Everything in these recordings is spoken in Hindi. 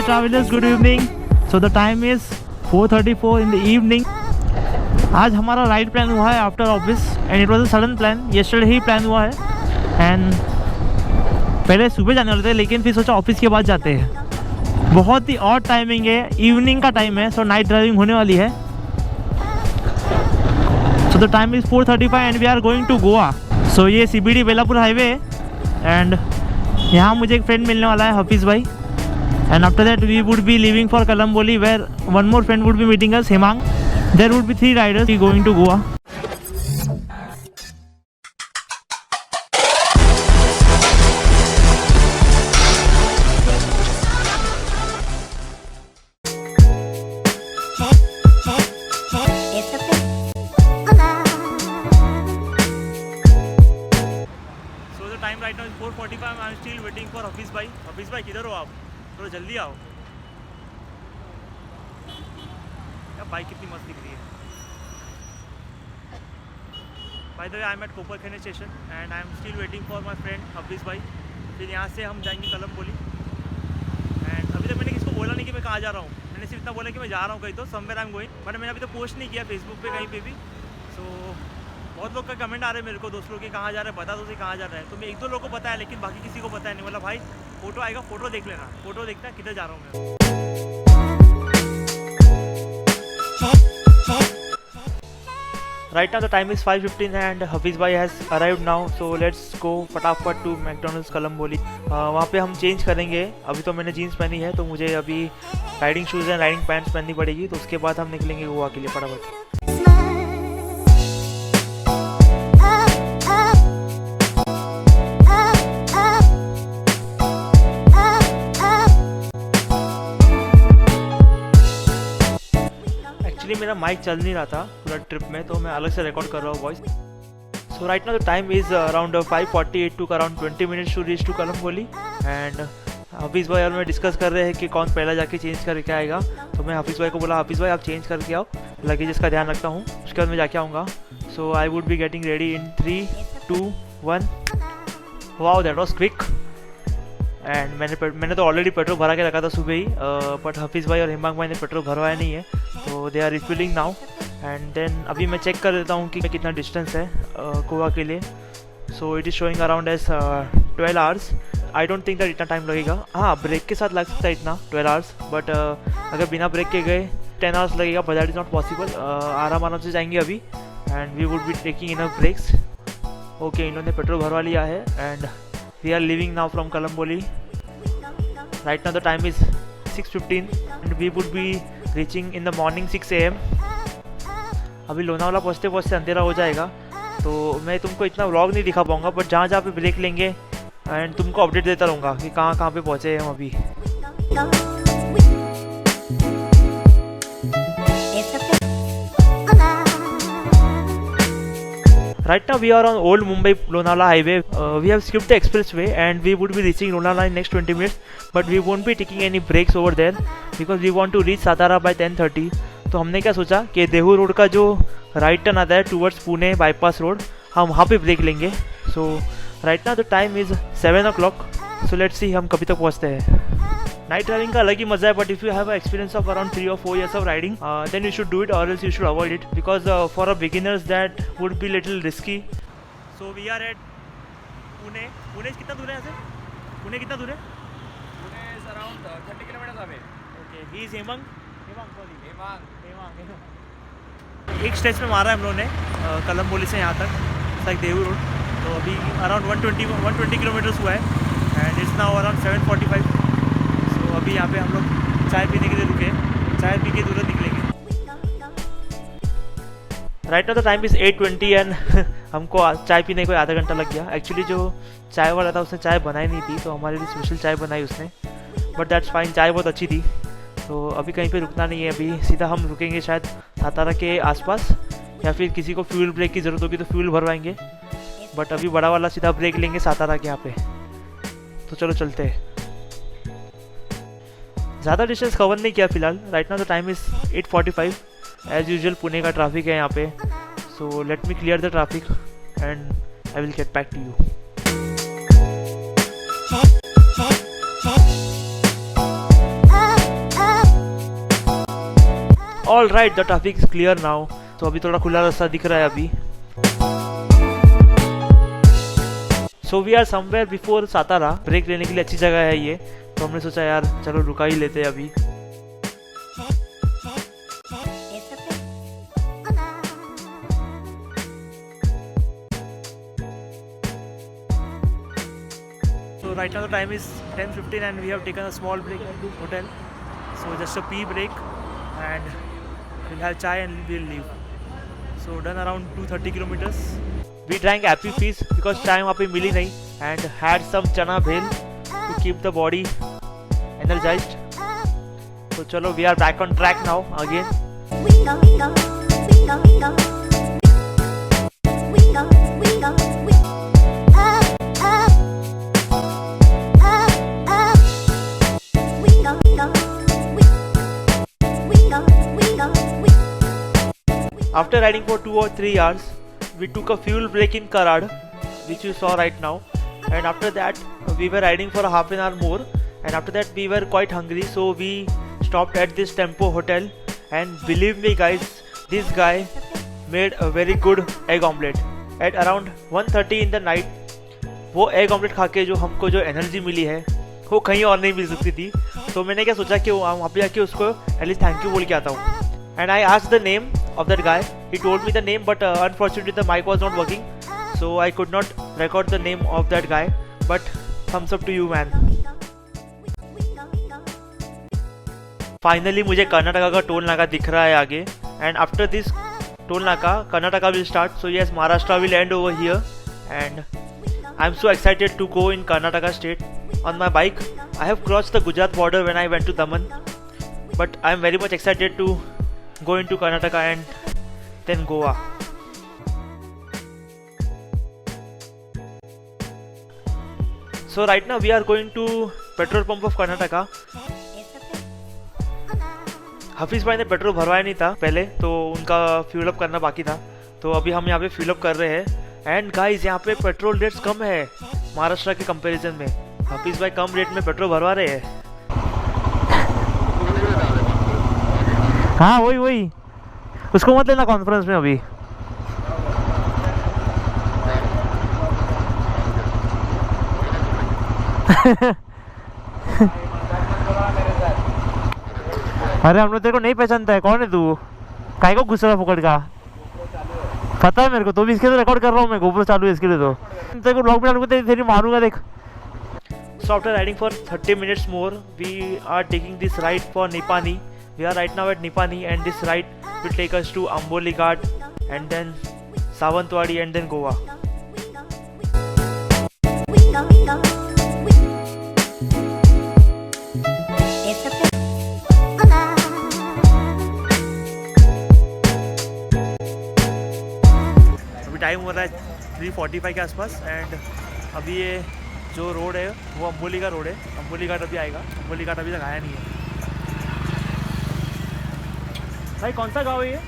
Hey travelers, good evening. So the time is 4:34 in the evening. आज हमारा राइड प्लान हुआ है after office and it was a sudden plan. Yesterday he plan हुआ है एंड पहले सुबह जाने वाले थे लेकिन फिर सोचा ऑफिस के बाद जाते हैं. बहुत ही ऑड टाइमिंग है, इवनिंग का टाइम है, सो नाइट ड्राइविंग होने वाली है. So the time is 4:35 and we are going to Goa. So ये CBD बेलापुर हाईवे एंड यहाँ मुझे एक फ्रेंड मिलने वाला है, हफीज़ भाई. And after that we would be leaving for Kalamboli where one more friend would be meeting us, Hemang. There would be 3 riders going to Goa. So the time right now is 4:45. I am still waiting for Hafiz bhai. Hafiz bhai किधर हो आप? थोड़ा जल्दी आओ. क्या बाइक कितनी मस्त दिख रही है. By the way I am at Koparkhairane station and I am still waiting for my friend Hafeez भाई. फिर यहाँ से हम जाएंगे कलमबोली. एंड अभी तक मैंने किसको बोला नहीं कि मैं कहाँ जा रहा हूँ. मैंने सिर्फ इतना बोला कि मैं जा रहा हूँ कहीं, तो somewhere I am going. But मैंने अभी तो पोस्ट नहीं किया फेसबुक पे कहीं पे भी. सो बहुत लोग का कमेंट आ रहे हैं मेरे को, दोस्त लोग कि कहाँ जा रहे हैं, बता दो कहाँ जा रहे हैं. तो मैं 1-2 लोगों को पता है लेकिन बाकी किसी को पता है नहीं. बोला भाई फोटो आएगा, फोटो देख लेना, फोटो देखना किधर जा रहा हूँ मैं. Right now the time is 5:15 and Hafiz bhai has arrived now. So let's go फटाफट टू मैकडोनल्ड्स कलमबोली. वहाँ पे हम चेंज करेंगे. अभी तो मैंने जीन्स पहनी है तो मुझे अभी riding shoes and riding pants पहननी पड़ेगी. तो उसके बाद हम निकलेंगे गोवा के लिए फटाफट. मेरा माइक चल नहीं रहा था पूरा ट्रिप में, तो मैं अलग से रिकॉर्ड कर रहा हूँ voice. So right now the time is around 5:48. To around 20 minutes to reach to Kalamboli. And Hafeez भाई और मैं डिस्कस कर रहे हैं कि कौन पहला जाके चेंज करके आएगा. तो मैं हफीज़ भाई को बोला, हफीज़ भाई आप चेंज करके आओ, लगेज का ध्यान रखता हूँ, उसके बाद मैं जाके आऊँगा. So I would be getting ready in 3, 2, 1. Wow that was quick. And मैंने तो ऑलरेडी पेट्रोल भरा के रखा था सुबह ही. बट हफीज़ भाई और हिमांग भाई ने पेट्रोल भरवाया नहीं है, तो they are refilling now. And then अभी मैं चेक कर देता हूँ कि कितना डिस्टेंस है गोवा के लिए. So it is showing around as 12 hours. I don't think that इतना टाइम लगेगा. हाँ ब्रेक के साथ लग सकता है इतना 12 hours. बट अगर बिना ब्रेक के गए 10 hours लगेगा, but that is not possible. आराम से जाएंगे अभी and we would be taking enough breaks. Okay इन्होंने पेट्रोल भरवा लिया है and we are living now from Kalamboli. Right now the time is 6:15 and we would be reaching in the morning 6 AM. अभी लोनावाला पहुँचते पहुँचते अंधेरा हो जाएगा, तो मैं तुमको इतना व्लॉग नहीं दिखा पाऊँगा. बट जहाँ जहाँ पे ब्रेक लेंगे एंड तुमको अपडेट देता रहूँगा कि कहाँ कहाँ पे पहुँचे हम अभी. Right now we are on old Mumbai Lonavala highway. We have skipped the expressway and we would be reaching Lonavala in next 20 minutes. But we won't be taking any breaks over there because we want to reach Satara by 10:30. तो हमने क्या सोचा कि देहू रोड का जो राइट टर्न आता है टूवर्ड्स पुणे बाईपास रोड, हम वहाँ पे ब्रेक लेंगे. So right now the time is 7 o'clock. So let's see हम कभी तक पहुँचते हैं. नाइट ड्राइविंग का अलग ही मजा है, but if you have experience of around 3 or 4 years of riding then you should do it or else you should avoid it because for a beginners that would be little risky. So we are at Pune. Pune कितना दूर है यहाँ से? पुणे कितना दूर है? Pune is around 30 kilometers away. Okay he is Hemang. Hemang. एक स्टेज में मारा है हम लोगों ने कलमबोली से यहाँ तक लाइक देहू रोड. तो अभी अराउंड 120 किलोमीटर्स हुआ है एंड इट्स नाउ अराउंड 7:45. सो अभी यहाँ पे हम लोग चाय पीने के लिए रुके, चाय पी के तुरंत निकलेंगे. Right now the time is 8:20 and हमको चाय पीने को आधा घंटा लग गया. एक्चुअली जो चाय वाला था उसने चाय बनाई नहीं थी, तो हमारे लिए स्पेशल चाय बनाई उसने. बट दैट्स फाइन, चाय बहुत अच्छी थी. तो अभी कहीं पे रुकना नहीं है, अभी सीधा हम रुकेंगे शायद सातारा के आसपास, या फिर किसी को फ्यूल ब्रेक की ज़रूरत होगी तो फ्यूल भरवाएंगे. बट अभी बड़ा वाला सीधा ब्रेक लेंगे सातारा के यहाँ पे. तो चलो चलते हैं. ज़्यादा डिस्टेंस कवर नहीं किया फिलहाल. Right now the time is 8:45. As usual Pune का ट्रैफिक है यहाँ पे. So let me clear the traffic and I will get back to you. All right, the traffic is clear now. तो अभी थोड़ा खुला रास्ता दिख रहा है अभी। So we are somewhere before Satara. Break लेने के लिए अच्छी जगह है ये, तो हमने सोचा यार चलो रुका ही लेते हैं अभी। So right now the time is 10:15 and we have taken a small break at this hotel. So just a pee break and we'll have chai and we'll leave. So done around 230 kilometers. We drank Appy Fizz because chai वहाँ पे मिली नहीं and had some chana bhel to keep the body energized. So चलो we are back on track now again. After riding for 2 or 3 hours, we took a fuel break in Karad, which you saw right now. And after that, we were riding for a half an hour more. And after that, we were quite hungry, so we stopped at this Tempo hotel. And believe me, guys, this guy made a very good egg omelette. At around 1:30 in the night, वो egg omelette खा के जो हमको जो energy मिली है, वो कहीं और नहीं मिल सकती थी। तो मैंने क्या सोचा कि वहाँ पे जाके उसको एटलीस्ट थैंक यू बोल के आता हूँ। And I asked the name of that guy. He told me the name, but unfortunately the mic was not working, so I could not record the name of that guy. But thumbs up to you, man. Finally मुझे कर्नाटका का टोल नाका दिख रहा है आगे, and after this टोल नाका Karnataka will start. So yes, Maharashtra will end over here, and I'm so excited to go in Karnataka state on my bike. I have crossed the Gujarat border when I went to Daman, but I'm very much excited to go into Karnataka and then Goa. So right now we are going to petrol pump of Karnataka. Hafeez भाई ने पेट्रोल भरवाया नहीं था पहले, तो उनका फ्यूल अप करना बाकी था, तो अभी हम यहाँ पे फ्यूल अप कर रहे हैं। एंड गाइस, यहाँ पे पेट्रोल रेट्स कम है महाराष्ट्र के कंपैरिजन में। हफीज भाई कम रेट में पेट्रोल भरवा रहे हैं। हाँ वही उसको मत लेना कॉन्फ्रेंस में अभी। अरे हम लोग तेरे को नहीं पहचानता है, कौन है तू? काहे को गुस्सा फुकट का? पता है मेरे को, तो भी इसके लिए रिकॉर्ड कर रहा हूँ मैं, गोप्रो चालू है इसके लिए। तो तेरे को ब्लॉग में डालूंगा, तेरी मारूंगा देख। So after riding for 30 minutes more, we are taking this ride for Nipani. We are right now at Nipani, and this ride will take us to Amboli Ghat and then Sawantwadi and then Goa. अभी टाइम हो रहा है 3:45 के आसपास, एंड अभी ये जो रोड है वो अम्बोली का रोड है। अम्बोली घाट अभी आएगा। अम्बोली घाट अभी तक आया नहीं है। भाई कौन सा गाँव है ये?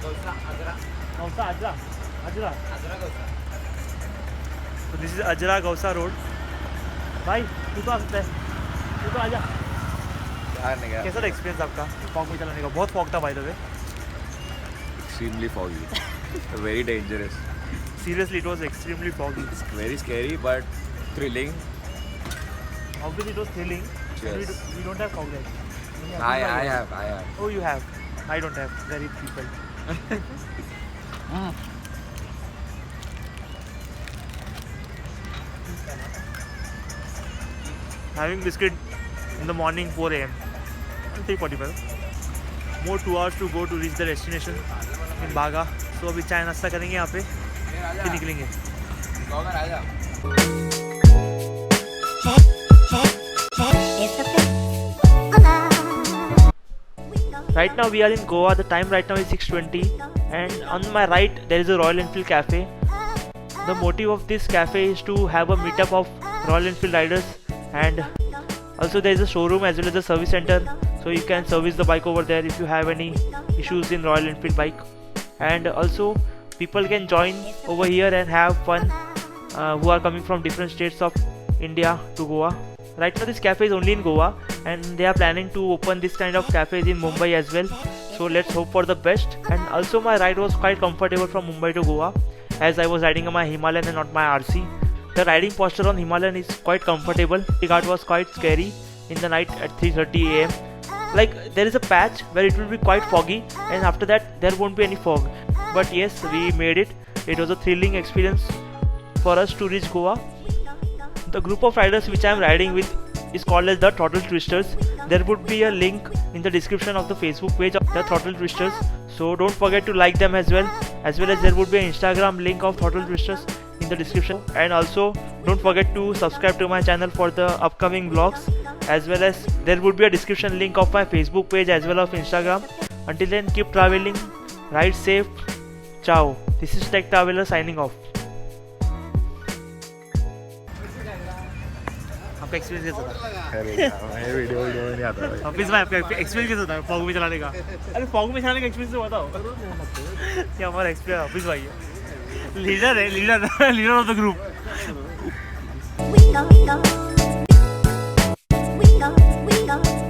गौसा अजरा। तो this is Azra Gausa road. भाई तू तो आ सकता है, तू तो आजा। कैसा था एक्सपीरियंस आपका फॉग में चलाने का? बहुत फॉग था bye the way. Extremely foggy. Very dangerous. Seriously, it was extremely foggy. Very scary but thrilling. Obviously, it was thrilling. Yes. We don't have fog lights. I have. Oh, you have. I don't have. Very people. Having biscuit in the morning 4 a.m. 3:45. More 2 hours to go to reach the destination in Baga. So अभी चाय नाश्ता करेंगे यहाँ पे, फिर निकलेंगे। Right now we are in Goa. The time right now is 6:20, and on my right there is a Royal Enfield cafe. The motive of this cafe is to have a meetup of Royal Enfield riders, and also there is a showroom as well as a service center, so you can service the bike over there if you have any issues in Royal Enfield bike. And also people can join over here and have fun who are coming from different states of India to Goa. Right now this cafe is only in Goa, and they are planning to open this kind of cafes in Mumbai as well. So let's hope for the best. And also my ride was quite comfortable from Mumbai to Goa, as I was riding on my Himalayan and not my RC. The riding posture on Himalayan is quite comfortable. The ghat was quite scary in the night at 3:30 am. Like there is a patch where it will be quite foggy, and after that there won't be any fog. But yes, we made it. It was a thrilling experience for us to reach Goa. The group of riders which I am riding with is called as the Throttle Twisters. There would be a link in the description of the Facebook page of the Throttle Twisters. So don't forget to like them as well as there would be an Instagram link of Throttle Twisters in the description. And also don't forget to subscribe to my channel for the upcoming vlogs, as well as there would be a description link of my Facebook page as well as Instagram. Until then, keep traveling, ride safe, ciao. This is Tech Traveler signing off. आपका एक्सपीरियंस कैसा था? अरे वीडियो नहीं आता भाई। ऑफिस में आपका एक्सपीरियंस कैसा था फॉग में चलाने का? अरे फॉग में चलाने का एक्सपीरियंस तो बताओ। क्या हमारा एक्सपीरियंस ऑफिस भाई है, लीडर है, leader of the group. We go, we go.